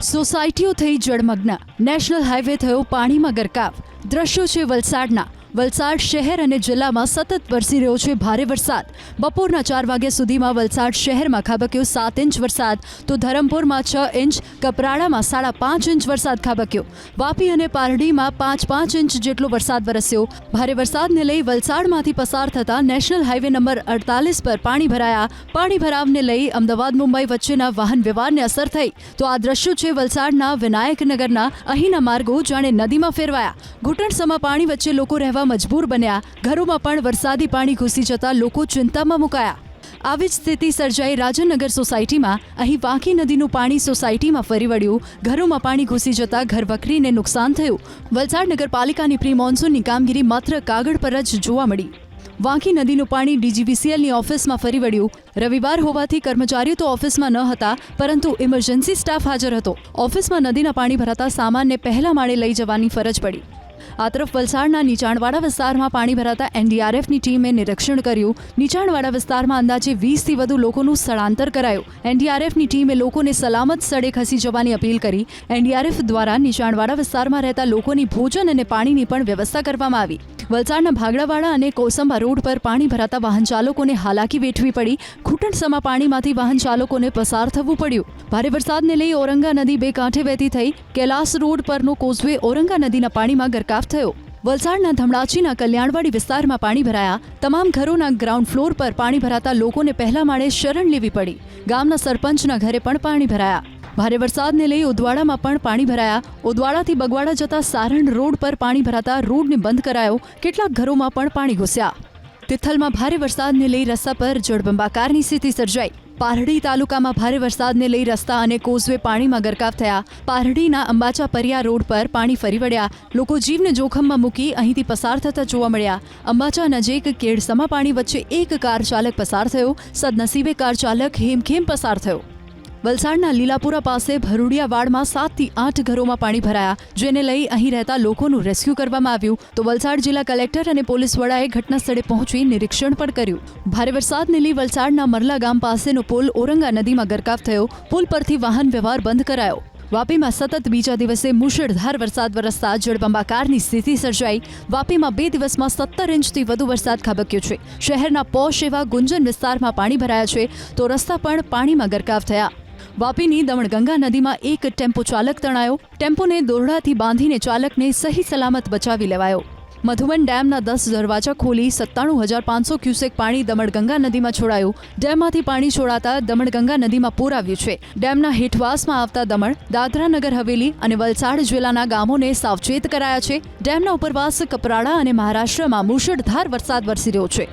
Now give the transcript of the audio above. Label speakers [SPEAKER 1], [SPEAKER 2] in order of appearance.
[SPEAKER 1] સોસાયટીઓ થઈ જળમગ્ન, national highway થયો પાણીમાં ગરકાવ. દ્રશ્યો છે વલસાડના. વલસાડ શહેર અને જિલ્લામાં સતત વરસી રહ્યો છે ભારે વરસાદ. બપોરના 4 વાગ્યા સુધીમાં વલસાડ શહેરમાં ખાબક્યો 7 ઇંચ વરસાદ, તો ધરમપુરમાં 6 ઇંચ, કપરાડામાં 5.5 ઇંચ વરસાદ ખાબક્યો. વાપી અને પારડીમાં 5 ઇંચ જેટલો વરસાદ વરસ્યો. ભારે વરસાદને લઈ વલસાડમાંથી પસાર થતા નેશનલ હાઈવે નંબર 48 પર પાણી ભરાયા. પાણી ભરાવને લઈ અમદાવાદ મુંબઈ વચ્ચેના વાહન વ્યવહારને અસર થઈ. તો આ દ્રશ્યો છે વલસાડના વિનાયકનગરના. અહીંના માર્ગો જાણે નદીમાં ફેરવાયા. ઘૂંટણસમા પાણી વચ્ચે લોકો રહેવા મજબૂર બન્યા. ઘરોમાં પણ વરસાદી પાણી ઘૂસી જતા લોકો ચિંતામાં મુકાયા. આવી જ સ્થિતિ સર્જાઈ રાજનગર સોસાયટીમાં. અહીં વાંકી નદીનું પાણી સોસાયટીમાં ફરી વળ્યું. ઘરોમાં પાણી ઘૂસી જતા ઘરવખરીને નુકસાન થયું. વલસાડ નગરપાલિકાની પ્રી મોન્સૂનની કામગીરી માત્ર કાગળ પર જ જોવા મળી. વાંકી નદીનું પાણી ડીજીવીસીએલની ઓફિસમાં ફરી વળ્યું. રવિવાર હોવાથી કર્મચારીઓ તો ઓફિસમાં ન હતા, પરંતુ ઇમરજન્સી સ્ટાફ હાજર હતો. ઓફિસમાં નદીના પાણી ભરાતા સામાનને પહેલા માળે લઈ જવાની ફરજ પડી. આ તરફ વલસાડના નીચાણવાળા વિસ્તારમાં પાણી ભરાતા એનડીઆરએફની ટીમે નિરીક્ષણ કર્યું. નીચાણવાળા વિસ્તારમાં અંદાજે 20થી વધુ લોકોનું સ્થળાંતર કરાયું. એનડીઆરએફની ટીમે લોકોને સલામત સ્થળે ખસી જવાની અપીલ કરી. એનડીઆરએફ દ્વારા નીચાણવાળા વિસ્તારમાં રહેતા લોકોની ભોજન અને પાણીની પણ વ્યવસ્થા કરવામાં આવી. વલસાડના ભાગડાવાડા અને કોસંબા રોડ પર પાણી ભરાતા વાહન ચાલકોને હાલાકી વેઠવી પડી. ઘૂંટણસમા પાણીમાંથી વાહન ચાલકોને પસાર થવું પડ્યું. ભારે વરસાદને લઈ ઔરંગા નદી બે કાંઠે વહેતી થઈ. કેલાસ રોડ પરનો કોઝવે ઔરંગા નદીના પાણીમાં ગરકાવ થયો. વલસાડના ધમડાચીના કલ્યાણવાડી વિસ્તારમાં પાણી ભરાયા. તમામ ઘરોના ગ્રાઉન્ડ ફ્લોર પર પાણી ભરાતા લોકોને પહેલા માળે શરણ લેવી પડી. ગામના સરપંચના ઘરે પણ પાણી ભરાયા. ભારે વરસાદને લઈ ઉદવાડામાં પણ પાણી ભરાયા. ઉદવાડાથી બગવાડા જતા સારણ રોડ પર પાણી ભરાતા રોડને બંધ કરાયો. કેટલાક ઘરોમાં પણ પાણી ઘૂસ્યા. તિથલમાં ભારે વરસાદને લઈ રસ્તા પર જળબંબાકારની સ્થિતિ સર્જાઈ. પારડી તાલુકામાં ભારે વરસાદને લઈ રસ્તા અને કોઝવે પાણીમાં ગરકાવ થયા. પારડીના અંબાચા પરિયા રોડ પર પાણી ફરી વળ્યા. લોકો જીવને જોખમમાં મૂકી અહીંથી પસાર થતા જોવા મળ્યા. અંબાચા નજીક કેડસમા પાણી વચ્ચે એક કાર ચાલક પસાર થયો. સદનસીબે કાર ચાલક હેમખેમ પસાર થયો. વલસાડના લીલાપુરા પાસે ભરૂડિયાવાડમાં 7થી 8 ઘરોમાં પાણી ભરાયા, જેને લઈ અહીં રહેતા લોકોનું રેસ્ક્યુ કરવામાં આવ્યું. તો વલસાડ જિલ્લા કલેક્ટર અને પોલીસ વડાએ ઘટના સ્થળે પહોંચી નિરીક્ષણ પણ કર્યું. ભારે વરસાદને લઈ વલસાડના મરલા ગામ પાસેનો પુલ ઔરંગા નદીમાં ગરકાવ થયો. પુલ પરથી વાહન વ્યવહાર બંધ કરાયો. વાપીમાં સતત બીજા દિવસે મુશળધાર વરસાદ વરસતા જળબંબાકારની સ્થિતિ સર્જાઈ. વાપીમાં 2 દિવસમાં 17 ઇંચથી વધુ વરસાદ ખાબક્યો છે. શહેરના પોશ એવા ગુંજન વિસ્તારમાં પાણી ભરાયા છે, તો રસ્તા પણ પાણીમાં ગરકાવ થયા. વાપીની દમણગંગા નદીમાં એક ટેમ્પો ચાલક તણાયો. ટેમ્પોને દોરડાથી બાંધીને ચાલકને સહી સલામત બચાવી લેવાયો. મધુબન ડેમના 10 દરવાજા ખોલી 97,500 ક્યુસેક પાણી દમણગંગા નદીમાં છોડાયું. ડેમમાંથી પાણી છોડાતા દમણગંગા નદીમાં પૂર આવ્યું છે. ડેમના હેઠવાસમાં આવતા દમણ, દાદરા નગર હવેલી અને વલસાડ જિલ્લાના ગામોને સાવચેત કરાયા છે. ડેમના ઉપરવાસ કપરાડા અને મહારાષ્ટ્રમાં મુશળધાર વરસાદ વરસી રહ્યો છે.